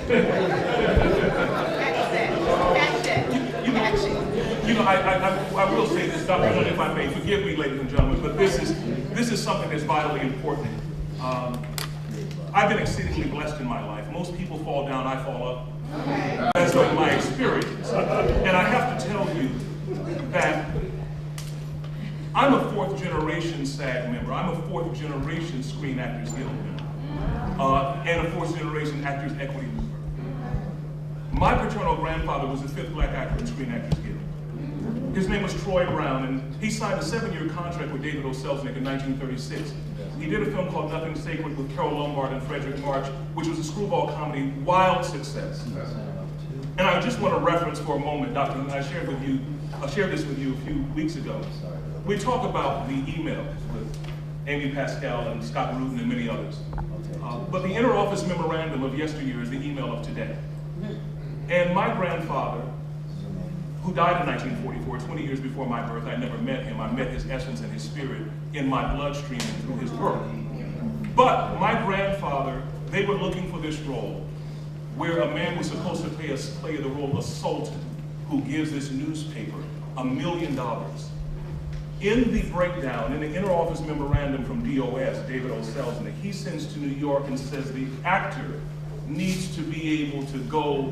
You know, I will say this, Dr. Wren, if I may, forgive me, ladies and gentlemen, but this is something that's vitally important. I've been exceedingly blessed in my life. Most people fall down, I fall up. That's been my experience. And I have to tell you that I'm a fourth generation SAG member. I'm a fourth generation Screen Actors Guild member. And a fourth generation Actors Equity member. My paternal grandfather was the fifth black actor in Screen Actors Guild. His name was Troy Brown, and he signed a 7-year contract with David O. Selznick in 1936. He did a film called Nothing Sacred with Carol Lombard and Frederick March, which was a screwball comedy, wild success. And I just want to reference for a moment, Dr. Lena, I shared this with you a few weeks ago. We talk about the emails with Amy Pascal and Scott Rudin and many others. But the inter-office memorandum of yesteryear is the email of today. And my grandfather, who died in 1944, 20 years before my birth, I never met him. I met his essence and his spirit in my bloodstream and through his work. But my grandfather, they were looking for this role where a man was supposed to play the role of a sultan who gives this newspaper $1 million. In the breakdown, in the inter-office memorandum from DOS, David O. Selznick, he sends to New York and says the actor needs to be able to go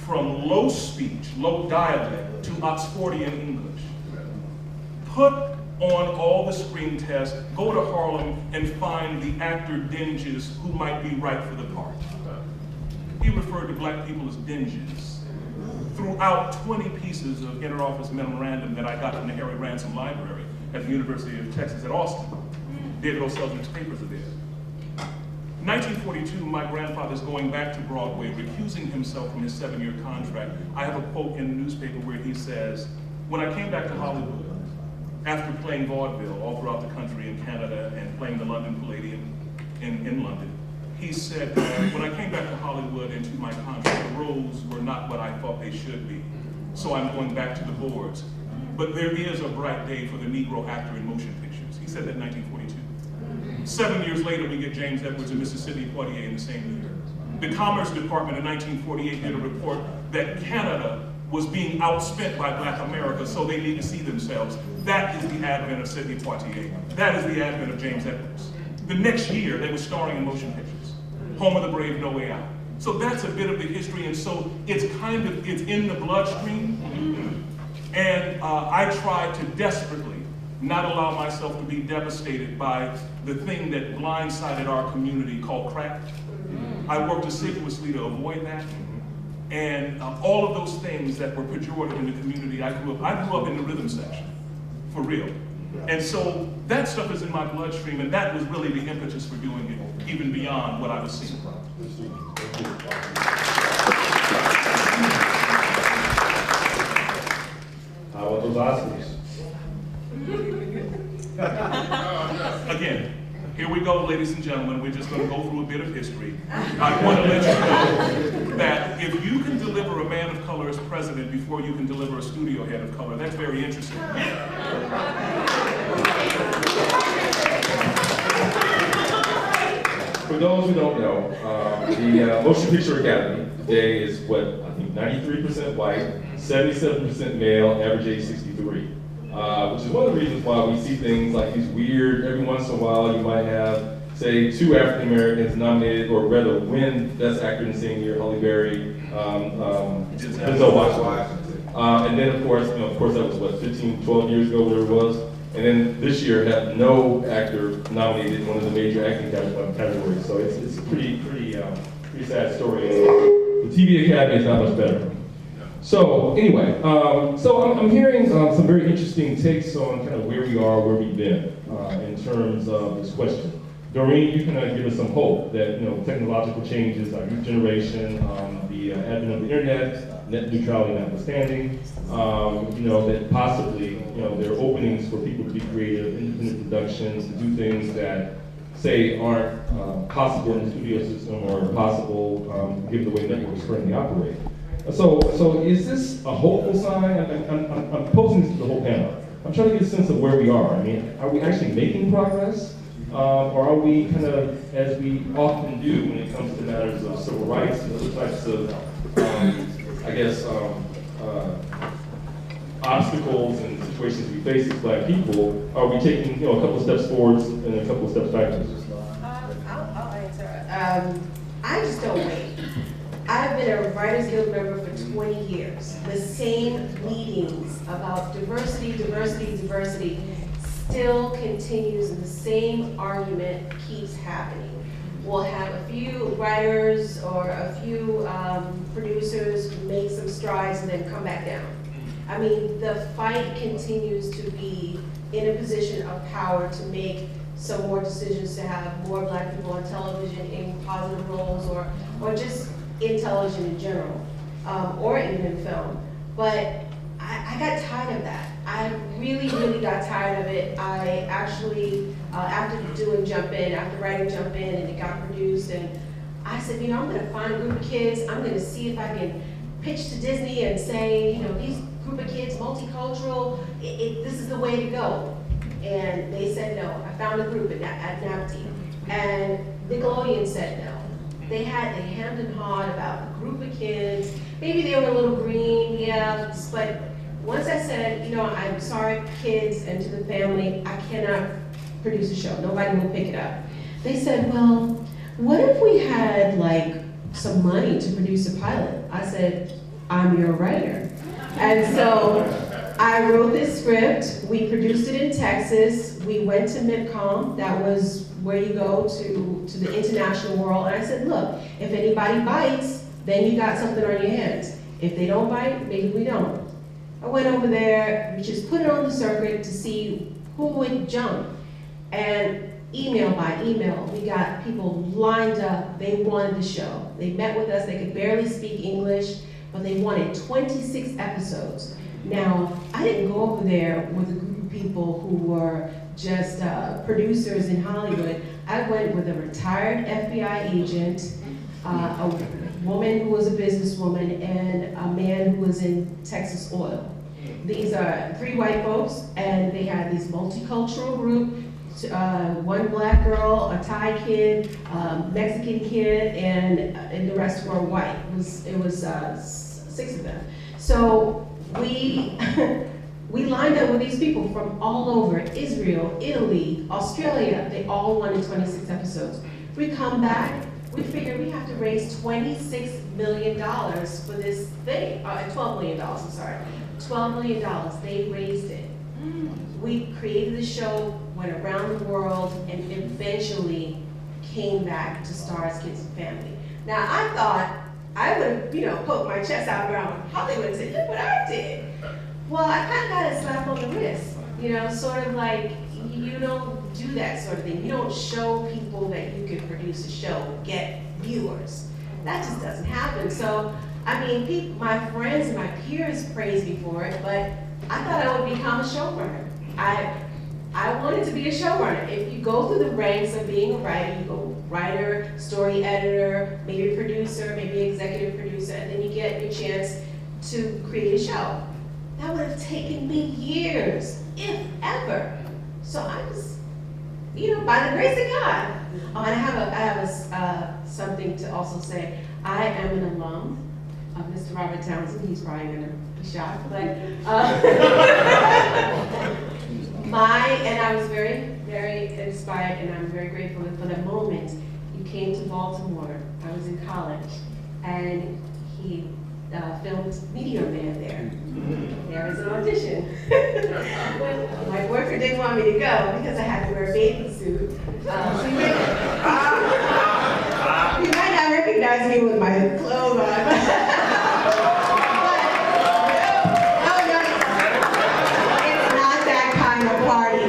from low speech, low dialect, to Oxfordian English. Put on all the screen tests, go to Harlem, and find the actor dinges who might be right for the part. He referred to black people as dinges. Throughout 20 pieces of inter-office memorandum that I got from the Harry Ransom Library at the University of Texas at Austin, David O. Selznick's papers are there. 1942, my grandfather's going back to Broadway, recusing himself from his 7-year contract. I have a quote in the newspaper where he says, when I came back to Hollywood, after playing vaudeville all throughout the country in Canada and playing the London Palladium in London, he said, when I came back to Hollywood and to my contract, the roles were not what I thought they should be. So I'm going back to the boards. But there is a bright day for the Negro actor in motion pictures. He said that in 1942. 7 years later, we get James Edwards and Mississippi Poitier in the same year. The Commerce Department in 1948 did a report that Canada was being outspent by Black America, so they need to see themselves. That is the advent of Sidney Poitier. That is the advent of James Edwards. The next year, they were starring in motion pictures. Home of the Brave, No Way Out. So that's a bit of the history, and so it's in the bloodstream. And I try to desperately not allow myself to be devastated by the thing that blindsided our community called crack. I worked assiduously to avoid that. And all of those things that were pejorative in the community, I grew up in the rhythm section, for real. And so that stuff is in my bloodstream, and that was really the impetus for doing it, even beyond what I was seeing. How about those Oscars? Again, here we go, ladies and gentlemen. We're just going to go through a bit of history. I want to let you know that if you can deliver a man of color as president before you can deliver a studio head of color, that's very interesting. For those who don't know, the Motion Picture Academy today is what, I think 93% white, 77% male, average age 63. Which is one of the reasons why we see things like these weird, every once in a while you might have, say, 2 African Americans nominated, or rather win Best Actor in the same year, Halle Berry, Denzel Washington. And then of course that was what, 15, 12 years ago, whatever it was. And then this year have no actor nominated in one of the major acting categories. So it's a pretty sad story. The TV Academy is not much better. So anyway, so I'm hearing some very interesting takes on kind of where we are, where we've been in terms of this question. Doreen, you can give us some hope that technological changes, our youth generation, the advent of the internet, net neutrality notwithstanding, that possibly there are openings for people to be creative, independent productions, to do things that say aren't possible in the studio system or possible given the way networks currently operate. So is this a hopeful sign? I'm posing this to the whole panel. I'm trying to get a sense of where we are. I mean, are we actually making progress? or are we kind of, as we often do when it comes to matters of civil rights and other types of, I guess, obstacles and situations we face as Black people, are we taking, a couple of steps forwards and a couple of steps backwards? I'll answer. I just don't wait. I've been a Writers Guild member for 20 years. The same meetings about diversity still continues, and the same argument keeps happening. We'll have a few writers or a few producers make some strides and then come back down. I mean, the fight continues to be in a position of power to make some more decisions, to have more Black people on television in positive roles, or just in television in general, or even in film. But I got tired of that. I really got tired of it. I actually, after writing Jump In, and it got produced, and I said, I'm gonna find a group of kids, I'm gonna see if I can pitch to Disney and say, these group of kids, multicultural, this is the way to go. And they said no. I found a group at NAPTI, and Nickelodeon said no. They hemmed and hawed about a group of kids. Maybe they were a little green, yeah, but once I said, I'm sorry, kids, and to the family, I cannot produce a show. Nobody will pick it up. They said, well, what if we had some money to produce a pilot? I said, I'm your writer. And so I wrote this script. We produced it in Texas. We went to MIPCOM. That was where you go to the international world. And I said, look, if anybody bites, then you got something on your hands. If they don't bite, maybe we don't. I went over there, we just put it on the circuit to see who would jump. And email by email, we got people lined up. They wanted the show. They met with us. They could barely speak English, but they wanted 26 episodes. Now, I didn't go over there with a group of people who were just producers in Hollywood. I went with a retired FBI agent, a woman who was a businesswoman, and a man who was in Texas Oil. These are 3 white folks, and they had this multicultural group, 1 Black girl, a Thai kid, Mexican kid, and the rest were white. It was 6 of them. So we lined up with these people from all over, Israel, Italy, Australia. They all wanted 26 episodes. We come back, we figured we have to raise $26 million for this thing, $12 million, I'm sorry. $12 million, they raised it. We created the show, went around the world, and eventually came back to Stars Kids and Family. Now I thought I would have, poked my chest out around Hollywood and said, look what I did. Well, I kind of got a slap on the wrist, sort of like, you don't do that sort of thing. You don't show people that you can produce a show, get viewers. That just doesn't happen. So, I mean, my friends and my peers praised me for it, but I thought I would become a showrunner. I wanted to be a showrunner. If you go through the ranks of being a writer, you go writer, story editor, maybe producer, maybe executive producer, and then you get your chance to create a show. That would have taken me years, if ever. So I was, by the grace of God. Oh, and I have something to also say. I am an alum of Mr. Robert Townsend. He's probably gonna be shocked, but and I was very, very inspired, and I'm very grateful for the moment you came to Baltimore. I was in college, and he filmed Meteor Man there. There was an audition. My boyfriend didn't want me to go because I had to wear a bathing suit. You might not recognize me with my clothes on. It's not that kind of party.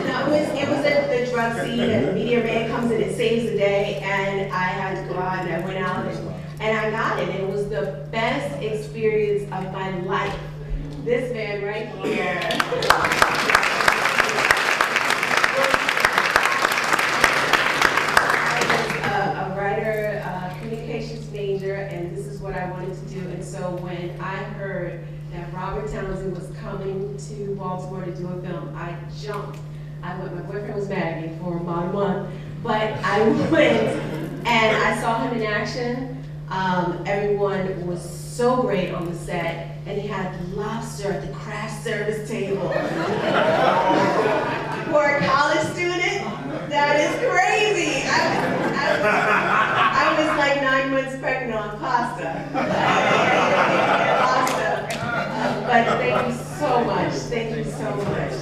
No, it was at the drug scene, and the Meteor Man comes in and saves the day, and I had to go out, and I went out, and I got it. It was the best experience of my life. This man right here. I was a writer, communications major, and this is what I wanted to do. And so when I heard that Robert Townsend was coming to Baltimore to do a film, I jumped. I went, my boyfriend was married for about a month, but I went and I saw him in action. Everyone was so great on the set, and he had lobster at the craft service table. For a college student, that is crazy. I was like 9 months pregnant on pasta. But thank you so much. Thank you so much.